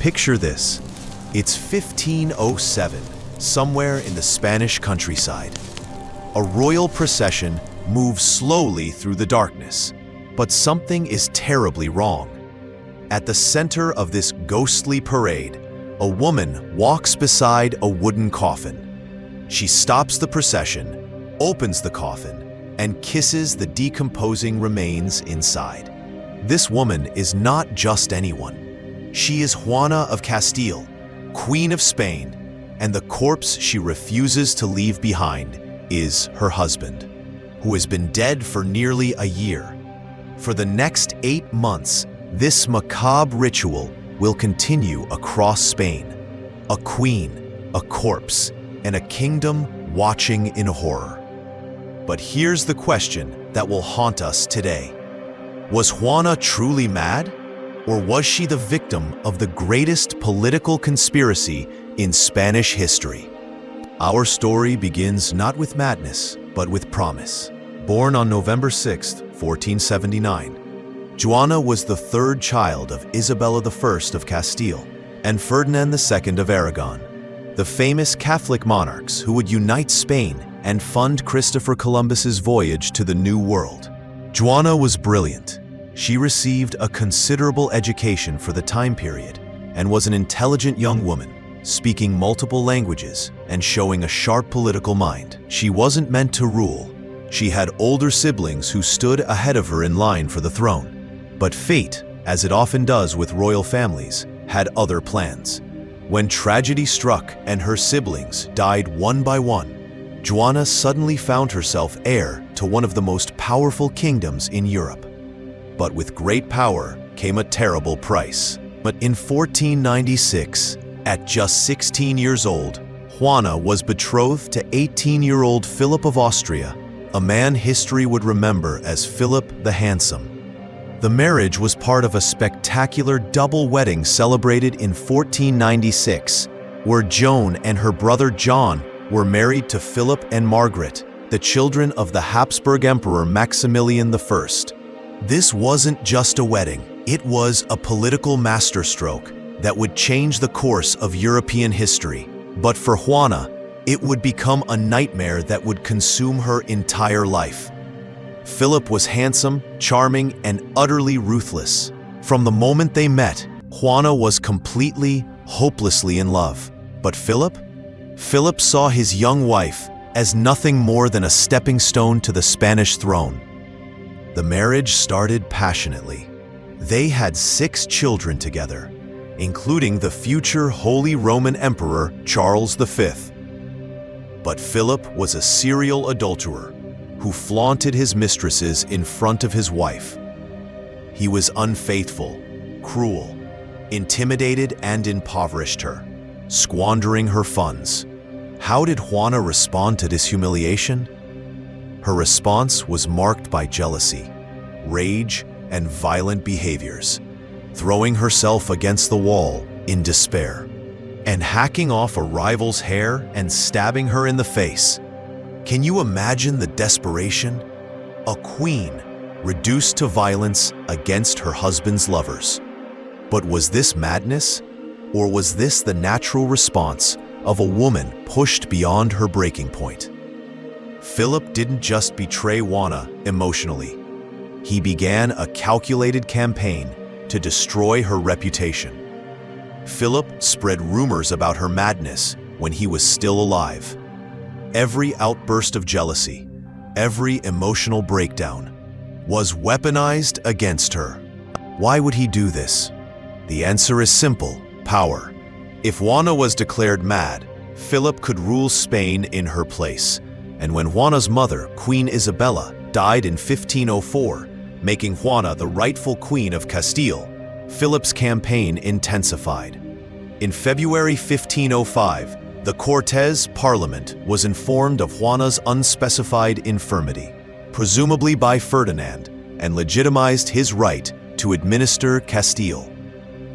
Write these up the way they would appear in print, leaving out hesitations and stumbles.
Picture this. It's 1507, somewhere in the Spanish countryside. A royal procession moves slowly through the darkness, but something is terribly wrong. At the center of this ghostly parade, a woman walks beside a wooden coffin. She stops the procession, opens the coffin, and kisses the decomposing remains inside. This woman is not just anyone. She is Juana of Castile, Queen of Spain, and the corpse she refuses to leave behind is her husband, who has been dead for nearly a year. For the next 8 months, this macabre ritual will continue across Spain. A queen, a corpse, and a kingdom watching in horror. But here's the question that will haunt us today. Was Juana truly mad? Or was she the victim of the greatest political conspiracy in Spanish history? Our story begins not with madness, but with promise. Born on November 6, 1479, Juana was the third child of Isabella I of Castile and Ferdinand II of Aragon, the famous Catholic monarchs who would unite Spain and fund Christopher Columbus's voyage to the New World. Juana was brilliant. She received a considerable education for the time period and was an intelligent young woman, speaking multiple languages and showing a sharp political mind. She wasn't meant to rule. She had older siblings who stood ahead of her in line for the throne. But fate, as it often does with royal families, had other plans. When tragedy struck and her siblings died one by one, Juana suddenly found herself heir to one of the most powerful kingdoms in Europe. But with great power came a terrible price. But in 1496, at just 16 years old, Juana was betrothed to 18-year-old Philip of Austria, a man history would remember as Philip the Handsome. The marriage was part of a spectacular double wedding celebrated in 1496, where Joan and her brother John were married to Philip and Margaret, the children of the Habsburg Emperor Maximilian I. This wasn't just a wedding, it was a political masterstroke that would change the course of European history. But for Juana, it would become a nightmare that would consume her entire life. Philip was handsome, charming, and utterly ruthless. From the moment they met, Juana was completely, hopelessly in love. But Philip saw his young wife as nothing more than a stepping stone to the Spanish throne. The marriage started passionately. They had 6 children together, including the future Holy Roman Emperor Charles V. But Philip was a serial adulterer who flaunted his mistresses in front of his wife. He was unfaithful, cruel, intimidated, and impoverished her, squandering her funds. How did Juana respond to this humiliation? Her response was marked by jealousy, rage, and violent behaviors, throwing herself against the wall in despair, and hacking off a rival's hair and stabbing her in the face. Can you imagine the desperation? A queen reduced to violence against her husband's lovers. But was this madness? Or was this the natural response of a woman pushed beyond her breaking point? Philip didn't just betray Juana emotionally. He began a calculated campaign to destroy her reputation. Philip spread rumors about her madness when he was still alive. Every outburst of jealousy, every emotional breakdown, was weaponized against her. Why would he do this? The answer is simple: power. If Juana was declared mad, Philip could rule Spain in her place. And when Juana's mother, Queen Isabella, died in 1504, making Juana the rightful queen of Castile, Philip's campaign intensified. In February 1505, the Cortes Parliament was informed of Juana's unspecified infirmity, presumably by Ferdinand, and legitimized his right to administer Castile.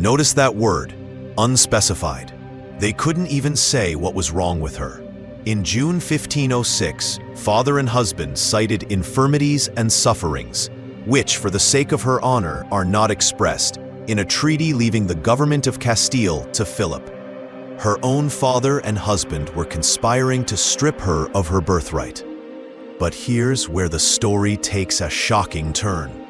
Notice that word, unspecified. They couldn't even say what was wrong with her. In June 1506, father and husband cited infirmities and sufferings, which, for the sake of her honor, are not expressed, in a treaty leaving the government of Castile to Philip. Her own father and husband were conspiring to strip her of her birthright. But here's where the story takes a shocking turn.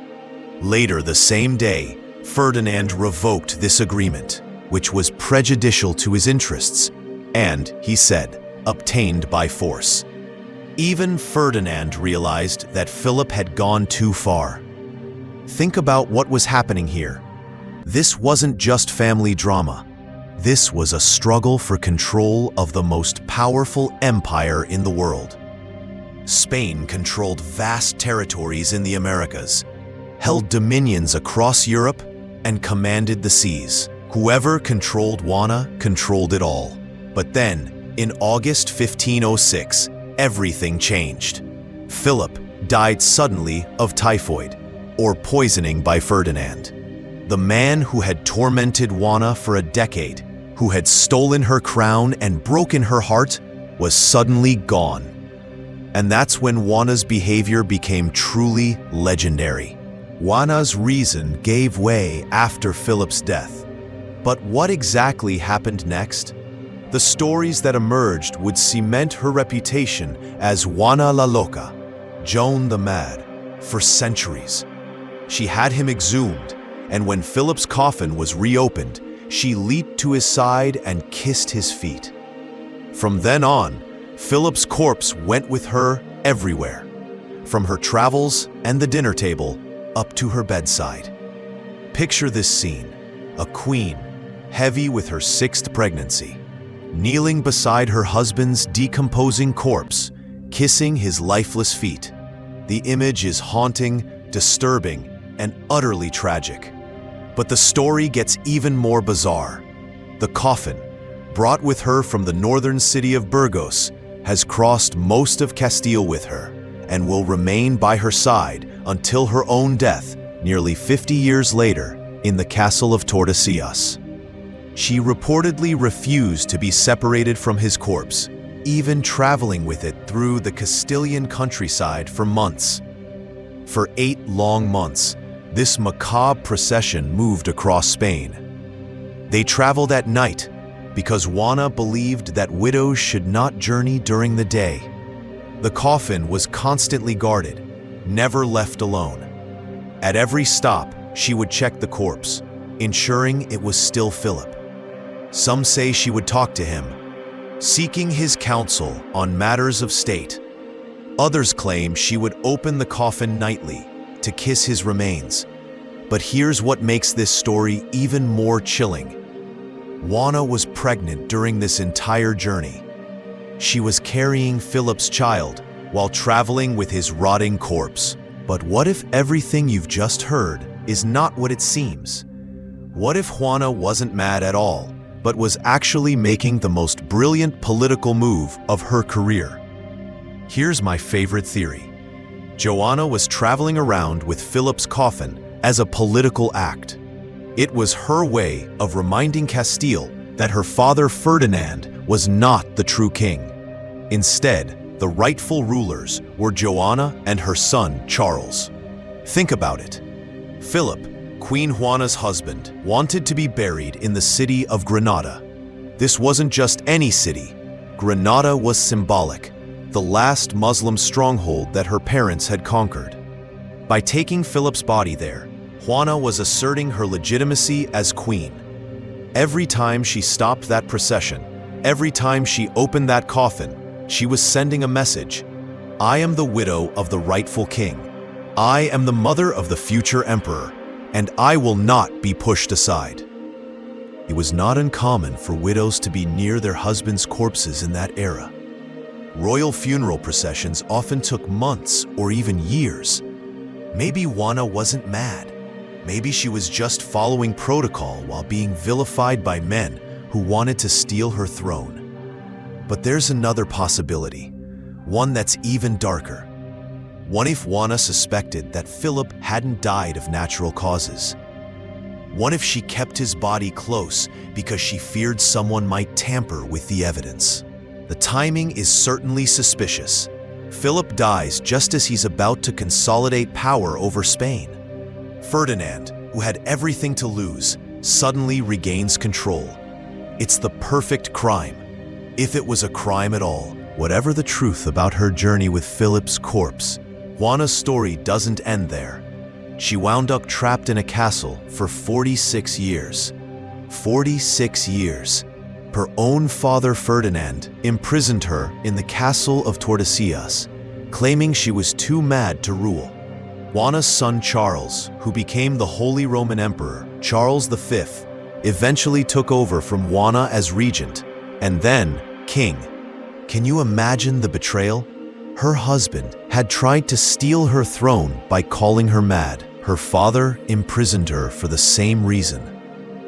Later the same day, Ferdinand revoked this agreement, which was prejudicial to his interests, and, he said, obtained by force. Even Ferdinand realized that Philip had gone too far. Think about what was happening here. This wasn't just family drama. This was a struggle for control of the most powerful empire in the world. Spain controlled vast territories in the Americas, held dominions across Europe, and commanded the seas. Whoever controlled Juana controlled it all. But then, in August 1506, everything changed. Philip died suddenly of typhoid, or poisoning by Ferdinand. The man who had tormented Juana for a decade, who had stolen her crown and broken her heart, was suddenly gone. And that's when Juana's behavior became truly legendary. Juana's reason gave way after Philip's death. But what exactly happened next? The stories that emerged would cement her reputation as Juana la Loca, Joan the Mad, for centuries. She had him exhumed, and when Philip's coffin was reopened, she leaped to his side and kissed his feet. From then on, Philip's corpse went with her everywhere, from her travels and the dinner table up to her bedside. Picture this scene: a queen, heavy with her 6th pregnancy, kneeling beside her husband's decomposing corpse, kissing his lifeless feet. The image is haunting, disturbing, and utterly tragic. But the story gets even more bizarre. The coffin, brought with her from the northern city of Burgos, has crossed most of Castile with her and will remain by her side until her own death, nearly 50 years later, in the castle of Tordesillas. She reportedly refused to be separated from his corpse, even traveling with it through the Castilian countryside for months. For 8 long months, this macabre procession moved across Spain. They traveled at night because Juana believed that widows should not journey during the day. The coffin was constantly guarded, never left alone. At every stop, she would check the corpse, ensuring it was still Philip. Some say she would talk to him, seeking his counsel on matters of state. Others claim she would open the coffin nightly to kiss his remains. But here's what makes this story even more chilling. Juana was pregnant during this entire journey. She was carrying Philip's child while traveling with his rotting corpse. But what if everything you've just heard is not what it seems? What if Juana wasn't mad at all, but was actually making the most brilliant political move of her career? Here's my favorite theory. Joanna was traveling around with Philip's coffin as a political act. It was her way of reminding Castile that her father Ferdinand was not the true king. Instead, the rightful rulers were Joanna and her son Charles. Think about it. Philip, Queen Juana's husband, wanted to be buried in the city of Granada. This wasn't just any city. Granada was symbolic, the last Muslim stronghold that her parents had conquered. By taking Philip's body there, Juana was asserting her legitimacy as queen. Every time she stopped that procession, every time she opened that coffin, she was sending a message. I am the widow of the rightful king. I am the mother of the future emperor, and I will not be pushed aside. It was not uncommon for widows to be near their husbands' corpses in that era. Royal funeral processions often took months or even years. Maybe Juana wasn't mad. Maybe she was just following protocol while being vilified by men who wanted to steal her throne. But there's another possibility, one that's even darker. What if Juana suspected that Philip hadn't died of natural causes? What if she kept his body close because she feared someone might tamper with the evidence? The timing is certainly suspicious. Philip dies just as he's about to consolidate power over Spain. Ferdinand, who had everything to lose, suddenly regains control. It's the perfect crime, if it was a crime at all. Whatever the truth about her journey with Philip's corpse, Juana's story doesn't end there. She wound up trapped in a castle for 46 years. 46 years. Her own father Ferdinand imprisoned her in the castle of Tordesillas, claiming she was too mad to rule. Juana's son Charles, who became the Holy Roman Emperor, Charles V, eventually took over from Juana as regent, and then king. Can you imagine the betrayal? Her husband had tried to steal her throne by calling her mad. Her father imprisoned her for the same reason.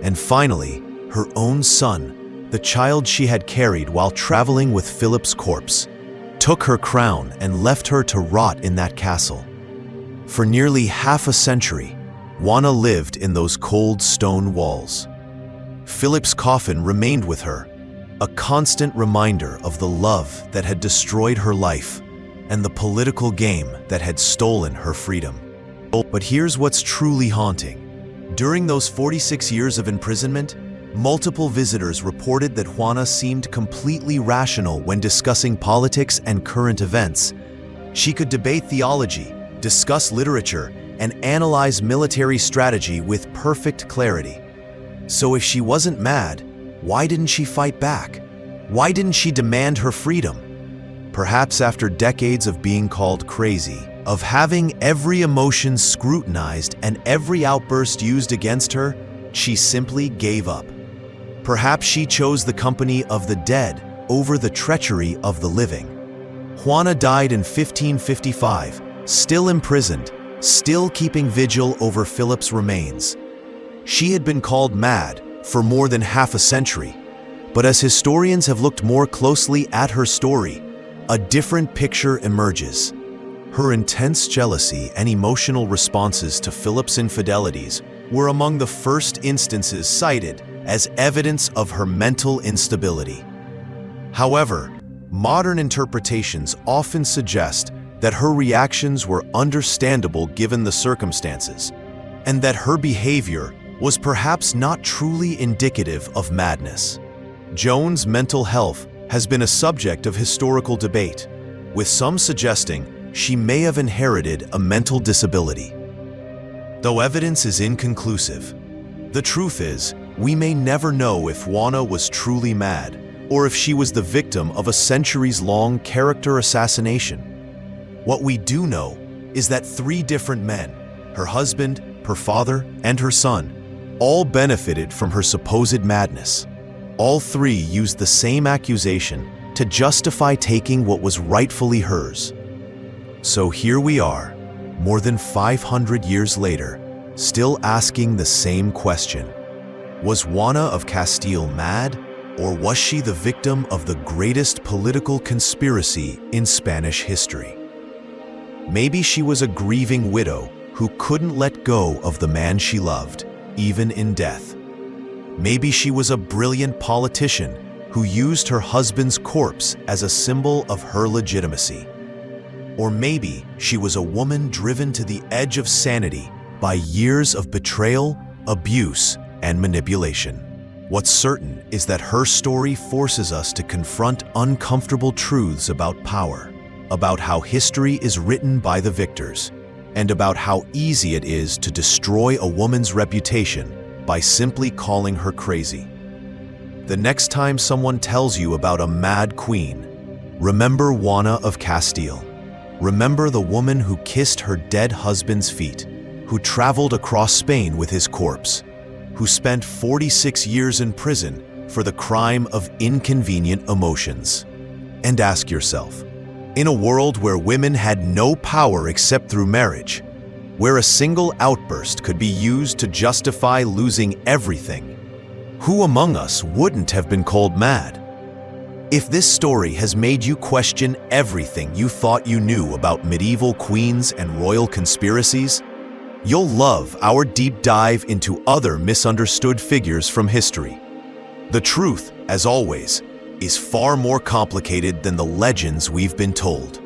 And finally, her own son, the child she had carried while traveling with Philip's corpse, took her crown and left her to rot in that castle. For nearly half a century, Juana lived in those cold stone walls. Philip's coffin remained with her, a constant reminder of the love that had destroyed her life and the political game that had stolen her freedom. But here's what's truly haunting. During those 46 years of imprisonment, multiple visitors reported that Juana seemed completely rational when discussing politics and current events. She could debate theology, discuss literature, and analyze military strategy with perfect clarity. So if she wasn't mad, why didn't she fight back? Why didn't she demand her freedom? Perhaps after decades of being called crazy, of having every emotion scrutinized and every outburst used against her, she simply gave up. Perhaps she chose the company of the dead over the treachery of the living. Juana died in 1555, still imprisoned, still keeping vigil over Philip's remains. She had been called mad for more than half a century, but as historians have looked more closely at her story, a different picture emerges. Her intense jealousy and emotional responses to Philip's infidelities were among the first instances cited as evidence of her mental instability. However, modern interpretations often suggest that her reactions were understandable given the circumstances, and that her behavior was perhaps not truly indicative of madness. Joan's mental health has been a subject of historical debate, with some suggesting she may have inherited a mental disability. Though evidence is inconclusive, the truth is, we may never know if Juana was truly mad or if she was the victim of a centuries-long character assassination. What we do know is that 3 different men, her husband, her father, and her son, all benefited from her supposed madness. All 3 used the same accusation to justify taking what was rightfully hers. So here we are, more than 500 years later, still asking the same question. Was Juana of Castile mad, or was she the victim of the greatest political conspiracy in Spanish history? Maybe she was a grieving widow who couldn't let go of the man she loved, even in death. Maybe she was a brilliant politician who used her husband's corpse as a symbol of her legitimacy. Or maybe she was a woman driven to the edge of sanity by years of betrayal, abuse, and manipulation. What's certain is that her story forces us to confront uncomfortable truths about power, about how history is written by the victors, and about how easy it is to destroy a woman's reputation by simply calling her crazy. The next time someone tells you about a mad queen, remember Juana of Castile. Remember the woman who kissed her dead husband's feet, who traveled across Spain with his corpse, who spent 46 years in prison for the crime of inconvenient emotions. And ask yourself, in a world where women had no power except through marriage, where a single outburst could be used to justify losing everything, who among us wouldn't have been called mad? If this story has made you question everything you thought you knew about medieval queens and royal conspiracies, you'll love our deep dive into other misunderstood figures from history. The truth, as always, is far more complicated than the legends we've been told.